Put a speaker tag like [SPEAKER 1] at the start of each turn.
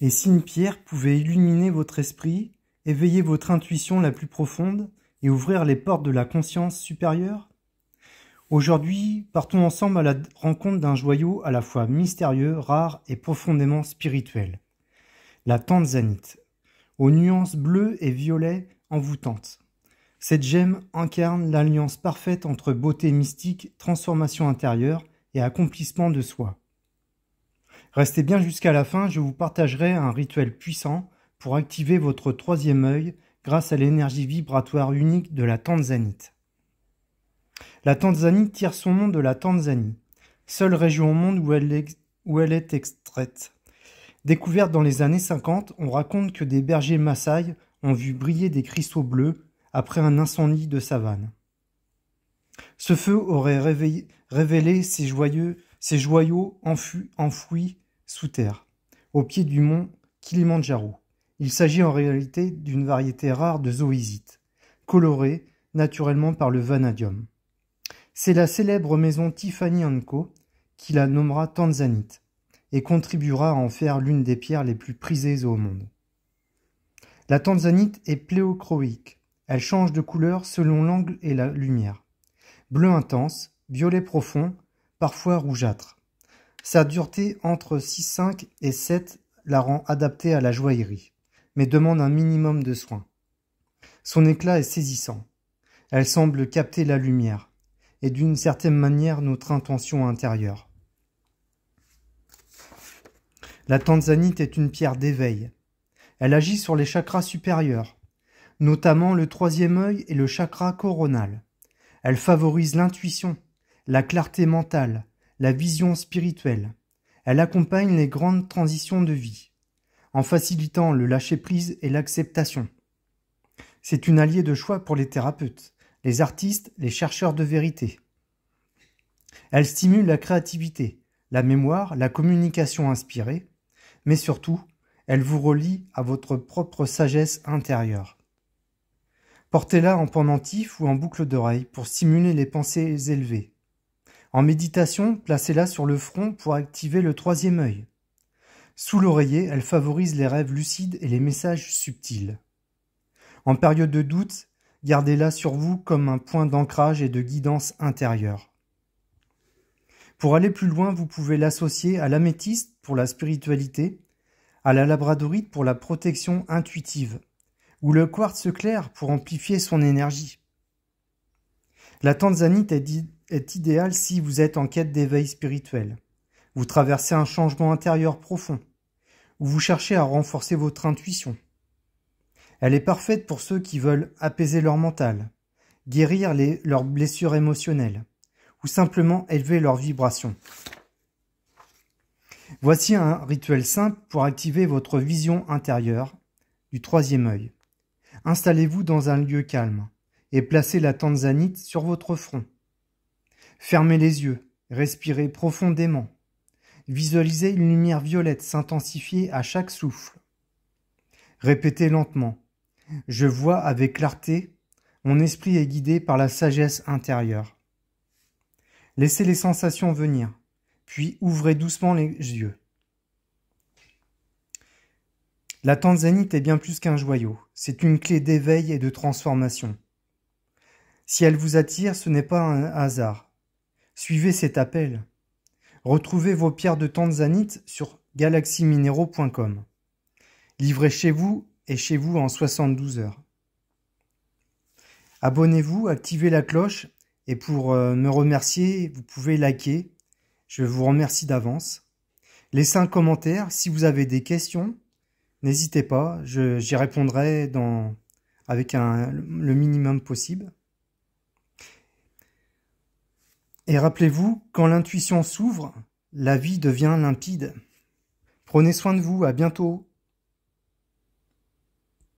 [SPEAKER 1] Et si une pierre pouvait illuminer votre esprit, éveiller votre intuition la plus profonde et ouvrir les portes de la conscience supérieure? Aujourd'hui, partons ensemble à la rencontre d'un joyau à la fois mystérieux, rare et profondément spirituel. La tanzanite, aux nuances bleues et violet envoûtantes. Cette gemme incarne l'alliance parfaite entre beauté mystique, transformation intérieure et accomplissement de soi. Restez bien jusqu'à la fin, je vous partagerai un rituel puissant pour activer votre troisième œil grâce à l'énergie vibratoire unique de la tanzanite. La Tanzanie tire son nom de la Tanzanie, seule région au monde où elle est extraite. Découverte dans les années 50, on raconte que des bergers Maasai ont vu briller des cristaux bleus après un incendie de savane. Ce feu aurait révélé ces joyaux enfouis sous terre, au pied du mont Kilimandjaro. Il s'agit en réalité d'une variété rare de zoisite, colorée naturellement par le vanadium. C'est la célèbre maison Tiffany & Co qui la nommera tanzanite et contribuera à en faire l'une des pierres les plus prisées au monde. La tanzanite est pléochroïque. Elle change de couleur selon l'angle et la lumière. Bleu intense, violet profond, parfois rougeâtre. Sa dureté entre 6,5 et 7 la rend adaptée à la joaillerie, mais demande un minimum de soin. Son éclat est saisissant. Elle semble capter la lumière et d'une certaine manière notre intention intérieure. La tanzanite est une pierre d'éveil. Elle agit sur les chakras supérieurs, notamment le troisième œil et le chakra coronal. Elle favorise l'intuition, la clarté mentale, la vision spirituelle. Elle accompagne les grandes transitions de vie, en facilitant le lâcher-prise et l'acceptation. C'est une alliée de choix pour les thérapeutes, les artistes, les chercheurs de vérité. Elle stimule la créativité, la mémoire, la communication inspirée, mais surtout, elle vous relie à votre propre sagesse intérieure. Portez-la en pendentif ou en boucle d'oreille pour stimuler les pensées élevées. En méditation, placez-la sur le front pour activer le troisième œil. Sous l'oreiller, elle favorise les rêves lucides et les messages subtils. En période de doute, gardez-la sur vous comme un point d'ancrage et de guidance intérieure. Pour aller plus loin, vous pouvez l'associer à l'améthyste pour la spiritualité, à la labradorite pour la protection intuitive, ou le quartz clair pour amplifier son énergie. La tanzanite est idéale si vous êtes en quête d'éveil spirituel, vous traversez un changement intérieur profond, ou vous cherchez à renforcer votre intuition. Elle est parfaite pour ceux qui veulent apaiser leur mental, guérir leurs blessures émotionnelles, ou simplement élever leur vibration. Voici un rituel simple pour activer votre vision intérieure du troisième œil. Installez-vous dans un lieu calme et placez la tanzanite sur votre front. Fermez les yeux, respirez profondément. Visualisez une lumière violette s'intensifier à chaque souffle. Répétez lentement. Je vois avec clarté, mon esprit est guidé par la sagesse intérieure. Laissez les sensations venir, puis ouvrez doucement les yeux. La tanzanite est bien plus qu'un joyau, c'est une clé d'éveil et de transformation. Si elle vous attire, ce n'est pas un hasard. Suivez cet appel. Retrouvez vos pierres de tanzanite sur galaxymineraux.com. Livré chez vous et chez vous en 72 heures. Abonnez-vous, activez la cloche et pour me remercier, vous pouvez liker. Je vous remercie d'avance. Laissez un commentaire si vous avez des questions. N'hésitez pas, j'y répondrai avec le minimum possible. Et rappelez-vous, quand l'intuition s'ouvre, la vie devient limpide. Prenez soin de vous, à bientôt.